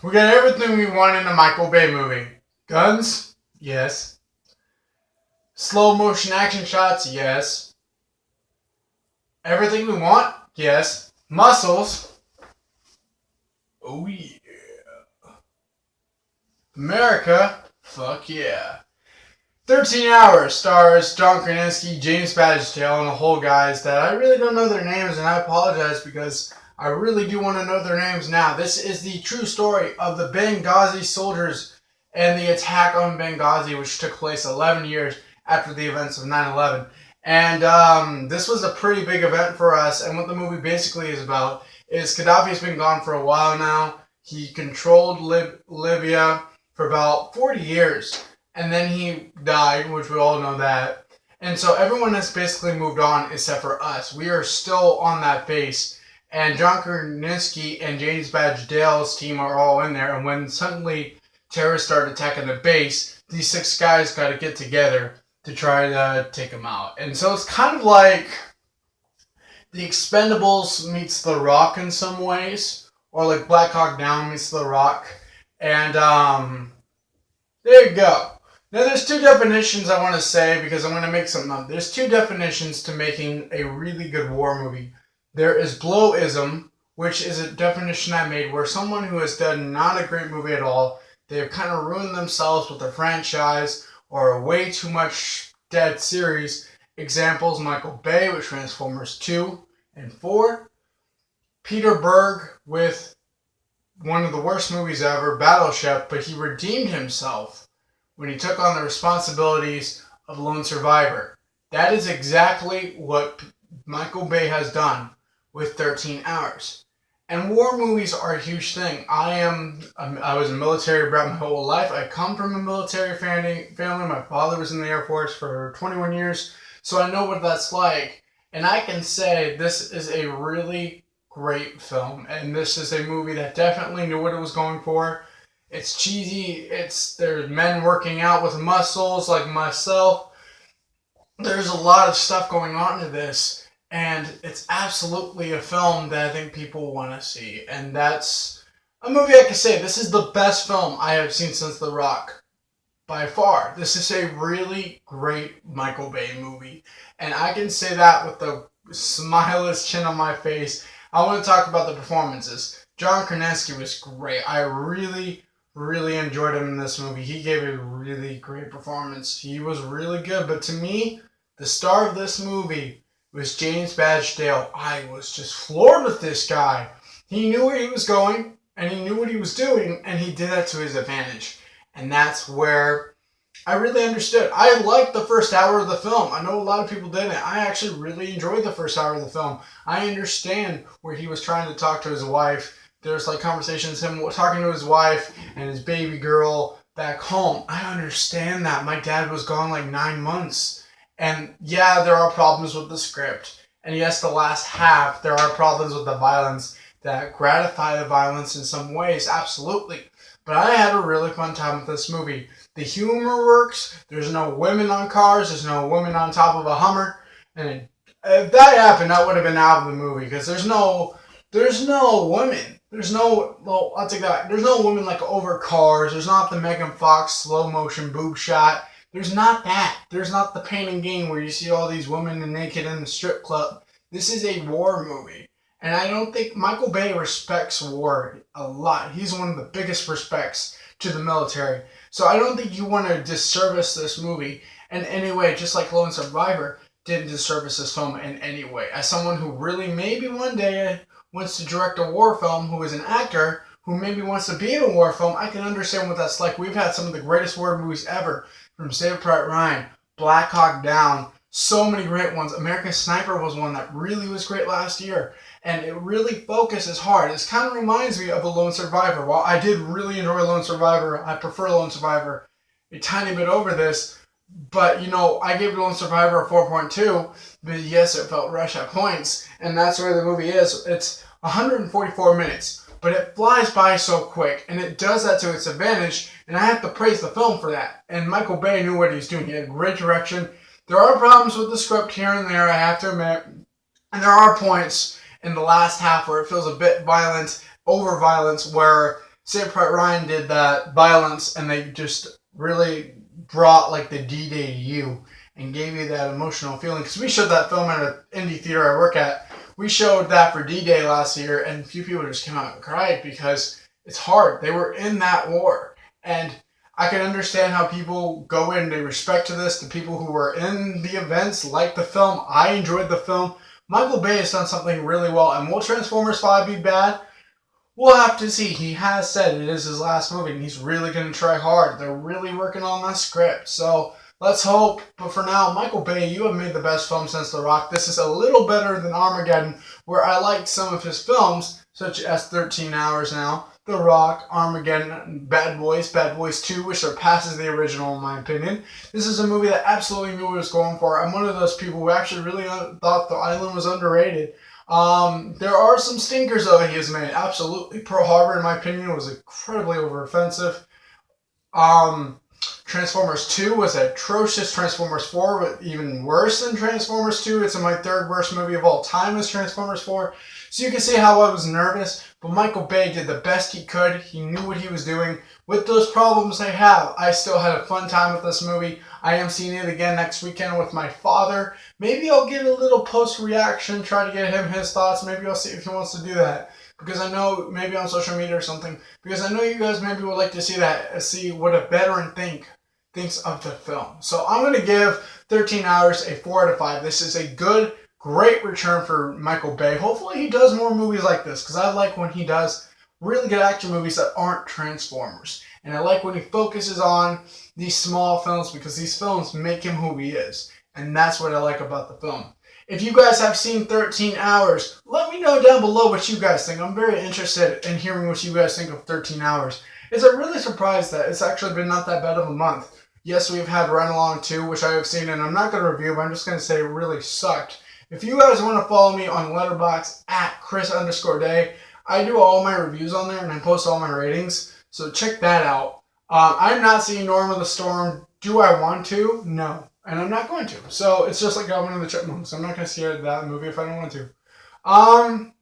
We got everything we want in a Michael Bay movie. Guns? Yes. Slow motion action shots? Yes. Everything we want? Yes. Muscles? Oh yeah. America? Fuck yeah. 13 Hours stars John Krasinski, James Badgedale, and a whole guys that I really don't know their names, and I apologize because I really do want to know their names now. This is the true story of the Benghazi soldiers and the attack on Benghazi, which took place 11 years after the events of 9/11. And this was a pretty big event for us, and what the movie basically is about is Gaddafi's been gone for a while now. He controlled Libya for about 40 years and then he died, which we all know that. And so everyone has basically moved on except for us. We are still on that base. And John Krasinski and James Badgedale's team are all in there. And when suddenly terrorists start attacking the base, these six guys got to get together to try to take them out. And so it's kind of like The Expendables meets The Rock in some ways, or like Black Hawk Down meets The Rock. And there you go. Now, there's two definitions I want to say because I'm going to make something up. There's two definitions to making a really good war movie. There is blowism, which is a definition I made where someone who has done not a great movie at all, they've kind of ruined themselves with a franchise or a way too much dead series. Examples, Michael Bay with Transformers 2 and 4. Peter Berg with one of the worst movies ever, Battleship, but he redeemed himself when he took on the responsibilities of Lone Survivor. That is exactly what Michael Bay has done with 13 Hours. And war movies are a huge thing. I was a military brat my whole life. I come from a military family. My father was in the Air Force for 21 years, so I know what that's like. And I can say this is a really great film, and this is a movie that definitely knew what it was going for. It's cheesy. There's men working out with muscles like myself. There's a lot of stuff going on in this, and it's absolutely a film that I think people want to see. And that's a movie I can say this is the best film I have seen since The Rock. By far. This is a really great Michael Bay movie. And I can say that with the smileless chin on my face. I want to talk about the performances. John Krasinski was great. I really enjoyed him in this movie. He gave a really great performance. He was really good. But to me, the star of this movie was James Badgedale. I was just floored with this guy. He knew where he was going, and he knew what he was doing, and he did that to his advantage. And that's where I really understood. I liked the first hour of the film. I know a lot of people didn't. I actually really enjoyed the first hour of the film. I understand where he was trying to talk to his wife. There's like conversations, him talking to his wife and his baby girl back home. I understand that. My dad was gone like 9 months. And yeah, there are problems with the script. And yes, the last half, there are problems with the violence that gratify the violence in some ways, absolutely. But I had a really fun time with this movie. The humor works. There's no women on cars. There's no women on top of a Hummer. And if that happened, that would have been out of the movie because there's no women. Well, I'll take that. There's no women like over cars. There's not the Megan Fox slow motion boob shot. There's not that. There's not the Pain and Gain where you see all these women naked in the strip club. This is a war movie. And I don't think Michael Bay respects war a lot. He's one of the biggest respects to the military. So I don't think you want to disservice this movie in any way, just like Lone Survivor didn't disservice this film in any way. As someone who really maybe one day wants to direct a war film, who is an actor, who maybe wants to be in a war film, I can understand what that's like. We've had some of the greatest war movies ever, from Saving Private Ryan, Black Hawk Down, so many great ones. American Sniper was one that really was great last year. And it really focuses hard. It kind of reminds me of a Lone Survivor. While I did really enjoy Lone Survivor, I prefer Lone Survivor a tiny bit over this. But, I gave Lone Survivor a 4.2. But yes, it felt rushed at points. And that's where the movie is. It's 144 minutes. But it flies by so quick. And it does that to its advantage. And I have to praise the film for that. And Michael Bay knew what he was doing. He had great direction. There are problems with the script here and there, I have to admit. And there are points in the last half where it feels a bit violent, over violence, where Saving Private Ryan did that violence, and they just really brought like the D-Day to you and gave you that emotional feeling. Because we showed that film at an indie theater I work at. We showed that for D-Day last year, and a few people just came out and cried because it's hard. They were in that war, and I can understand how people go in. They respect to this. The people who were in the events like the film. I enjoyed the film. Michael Bay has done something really well, and will Transformers 5 be bad? We'll have to see. He has said it is his last movie, and he's really going to try hard. They're really working on that script, so let's hope. But for now, Michael Bay, you have made the best film since The Rock. This is a little better than Armageddon, where I liked some of his films, such as 13 Hours Now, The Rock, Armageddon, Bad Boys 2, which surpasses the original in my opinion. This is a movie that absolutely knew what it was going for. I'm one of those people who actually really thought The Island was underrated. There are some stinkers though he has made. Absolutely. Pearl Harbor, in my opinion, was incredibly over-offensive. Transformers 2 was atrocious. Transformers 4 was even worse than Transformers 2. It's my third worst movie of all time is Transformers 4. So you can see how I was nervous, but Michael Bay did the best he could. He knew what he was doing. With those problems I have, I still had a fun time with this movie. I am seeing it again next weekend with my father. Maybe I'll get a little post-reaction, try to get him his thoughts. Maybe I'll see if he wants to do that. Because I know, maybe on social media or something, because I know you guys maybe would like to see that, see what a veteran thinks of the film. So I'm going to give 13 Hours a 4 out of 5. This is a good, great return for Michael Bay. Hopefully he does more movies like this, because I like when he does really good action movies that aren't Transformers. And I like when he focuses on these small films, because these films make him who he is. And that's what I like about the film. If you guys have seen 13 Hours, let me know down below what you guys think. I'm very interested in hearing what you guys think of 13 Hours. It's a really surprise that it's actually been not that bad of a month. Yes, we've had Run Along 2, which I have seen, and I'm not going to review, but I'm just going to say it really sucked. If you guys want to follow me on Letterboxd at Chris_Day, I do all my reviews on there, and I post all my ratings, so check that out. I'm not seeing Norma the Storm. Do I want to? No. And I'm not going to. So it's just like Alvin and the Chipmunks. I'm not going to see that movie if I don't want to.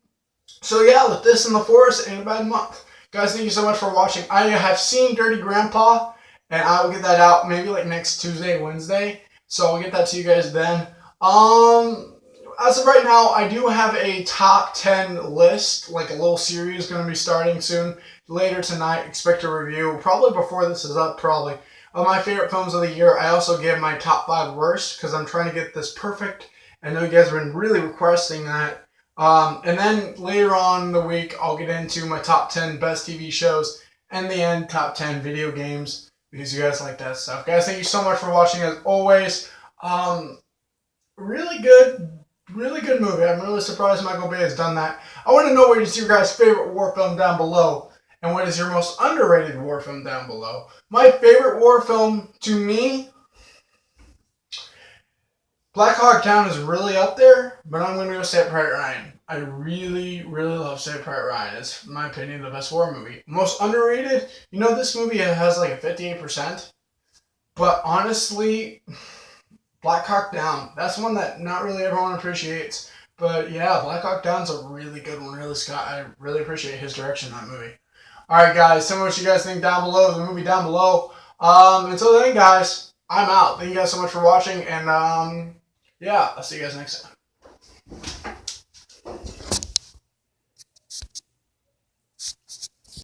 So yeah, with this in the forest, ain't a bad month. Guys, thank you so much for watching. I have seen Dirty Grandpa, and I will get that out maybe like next Tuesday, Wednesday. So I'll get that to you guys then. As of right now, I do have a top 10 list, like a little series going to be starting soon. Later tonight, expect a review, probably before this is up, probably, of my favorite films of the year. I also give my top 5 worst, because I'm trying to get this perfect. I know you guys have been really requesting that. And then later on in the week, I'll get into my top 10 best TV shows, and the end, top 10 video games, because you guys like that stuff. Guys, thank you so much for watching as always. Really good movie. I'm really surprised Michael Bay has done that. I want to know what is your guys' favorite war film down below, and what is your most underrated war film down below. My favorite war film, to me, Black Hawk Down is really up there, but I'm going to go Saving Private Ryan. I really, really love Saving Private Ryan. It's, in my opinion, the best war movie. Most underrated, you know, this movie has like a 58%, but honestly, Black Hawk Down, that's one that not really everyone appreciates. But yeah, Black Hawk Down's a really good one. Really, Scott, I really appreciate his direction in that movie. Alright guys, tell me what you guys think down below, the movie down below. Until then guys, I'm out. Thank you guys so much for watching, and yeah, I'll see you guys next time.